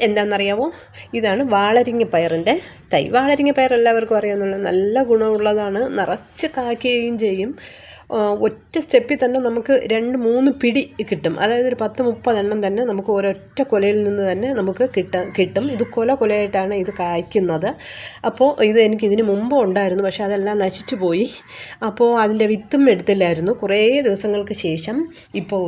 എന്താണെന്നറിയാമോ, ഇതാണ് വാളരിങ്ങ പയറിൻ്റെ തൈ. വാളരിങ്ങ പയർ എല്ലാവർക്കും അറിയാമെന്നുള്ള നല്ല ഗുണമുള്ളതാണ്, നിറച്ച് കായ്ക്കുകയും ചെയ്യും. ഒറ്റ സ്റ്റെപ്പിൽ തന്നെ നമുക്ക് 2-3 പിടി കിട്ടും. അതായത് ഒരു 10-30 എണ്ണം തന്നെ നമുക്ക് ഒരൊറ്റ കൊലയിൽ നിന്ന് തന്നെ നമുക്ക് കിട്ടും. ഇത് കൊലയായിട്ടാണ് ഇത് കായ്ക്കുന്നത്. അപ്പോൾ ഇത് എനിക്ക് ഇതിന് മുമ്പ് ഉണ്ടായിരുന്നു, പക്ഷേ അതെല്ലാം നശിച്ചു പോയി. അപ്പോൾ അതിൻ്റെ വിത്തും എടുത്തില്ലായിരുന്നു. കുറേ ദിവസങ്ങൾക്ക് ശേഷം ഇപ്പോൾ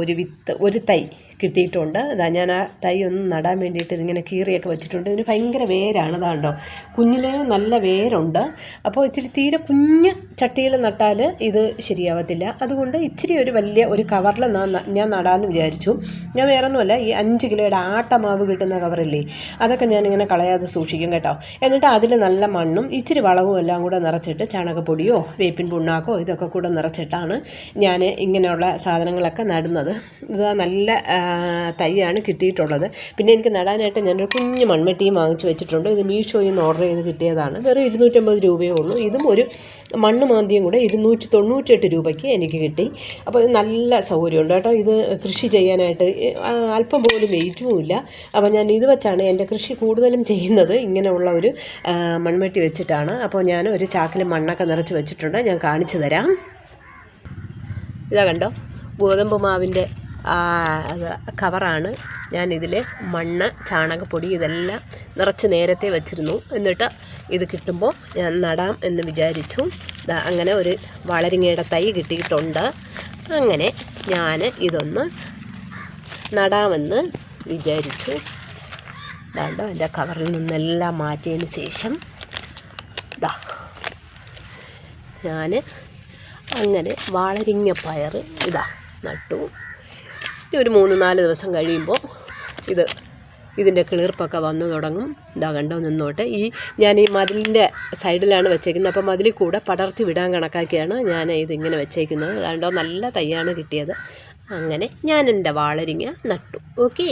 ഒരു തൈ കിട്ടിയിട്ടുണ്ട്. ഇതാ ഞാൻ ആ തൈ ഒന്ന് നടാൻ വേണ്ടിയിട്ട് ഇതിങ്ങനെ കീറിയൊക്കെ വെച്ചിട്ടുണ്ട്. ഇതിന് ഭയങ്കര വേരാണ്, അതാണ്ടോ കുഞ്ഞിലേ നല്ല വേരുണ്ട്. അപ്പോൾ ഇത്തിരി തീരെ കുഞ്ഞ് ചട്ടിയിൽ നട്ടാൽ ഇത് ശരിയാവത്തില്ല. അതുകൊണ്ട് ഇച്ചിരി വലിയ ഒരു കവറിൽ ഞാൻ നടാമെന്ന് വിചാരിച്ചു. ഞാൻ വേറൊന്നുമല്ല, ഈ 5 കിലോയുടെ ആട്ടമാവ് കിട്ടുന്ന കവറില്ലേ, അതൊക്കെ ഞാനിങ്ങനെ കളയാതെ സൂക്ഷിക്കും കേട്ടോ. എന്നിട്ട് അതിൽ നല്ല മണ്ണും ഇച്ചിരി വളവും എല്ലാം കൂടെ നിറച്ചിട്ട്, ചാണകപ്പൊടിയോ വേപ്പിൻ പുണ്ണാക്കോ ഇതൊക്കെ കൂടെ നിറച്ചിട്ടാണ് ഞാൻ ഇങ്ങനെയുള്ള സാധനങ്ങളൊക്കെ നടുന്നത്. ഇത് നല്ല തൈയാണ് കിട്ടിയിട്ടുള്ളത്. പിന്നെ എനിക്ക് നടാനായിട്ട് ഞാനൊരു കുഞ്ഞ് മൺവെട്ടിയും വാങ്ങിച്ച് വെച്ചിട്ടുണ്ട്. ഇത് മീഷോയിൽ നിന്ന് ഓർഡർ ചെയ്ത് കിട്ടിയതാണ്. വെറും 250 രൂപയേ ഉള്ളൂ. ഇതും ഒരു മണ്ണ് മാന്തിയും കൂടെ 298 രൂപയ്ക്ക് എനിക്ക് കിട്ടി. അപ്പോൾ ഇത് നല്ല സൗകര്യമുണ്ട് കേട്ടോ. ഇത് കൃഷി ചെയ്യാനായിട്ട് അല്പം പോലും വെയിറ്റുമില്ല. അപ്പോൾ ഞാൻ ഇത് വെച്ചാണ് എൻ്റെ കൃഷി കൂടുതലും ചെയ്യുന്നത്. ഇങ്ങനെയുള്ള ഒരു മൺവെട്ടി വെച്ചിട്ടാണ്. അപ്പോൾ ഞാൻ ഒരു ചാക്കിൽ മണ്ണൊക്കെ നിറച്ച് വെച്ചിട്ടുണ്ട്. ഞാൻ കാണിച്ചു തരാം. ഇതാ കണ്ടോ, ഗോതമ്പ് മാവിൻ്റെ കവറാണ്. ഞാനിതിൽ മണ്ണ്, ചാണകപ്പൊടി ഇതെല്ലാം നിറച്ച് നേരത്തെ വെച്ചിരുന്നു. എന്നിട്ട് ഇത് കിട്ടുമ്പോൾ ഞാൻ നടാം എന്ന് വിചാരിച്ചു. അങ്ങനെ ഒരു വാളരിങ്ങയുടെ തൈ കിട്ടിയിട്ടുണ്ട്. അങ്ങനെ ഞാൻ ഇതൊന്ന് നടാമെന്ന് വിചാരിച്ചു. ഇതാണ്ടോ എൻ്റെ കവറിൽ നിന്നെല്ലാം മാറ്റിയതിന് ശേഷം ഞാൻ അങ്ങനെ വാളരിങ്ങ പയർ നട്ടു. ഒരു 3-4 ദിവസം കഴിയുമ്പോൾ ഇതിൻ്റെ കിളിർപ്പൊക്കെ വന്നു തുടങ്ങും. കണ്ടോ നിന്നോട്ടെ. ഞാൻ ഈ മതിലിൻ്റെ സൈഡിലാണ് വെച്ചേക്കുന്നത്. അപ്പോൾ മതിലിൽ കൂടെ പടർത്തി വിടാൻ കണക്കാക്കിയാണ് ഞാൻ ഇതിങ്ങനെ വെച്ചേക്കുന്നത്. കണ്ടോ നല്ല തൈയാണ് കിട്ടിയത്. അങ്ങനെ ഞാൻ എൻ്റെ വാളരിങ്ങ നട്ടു. ഓക്കേ.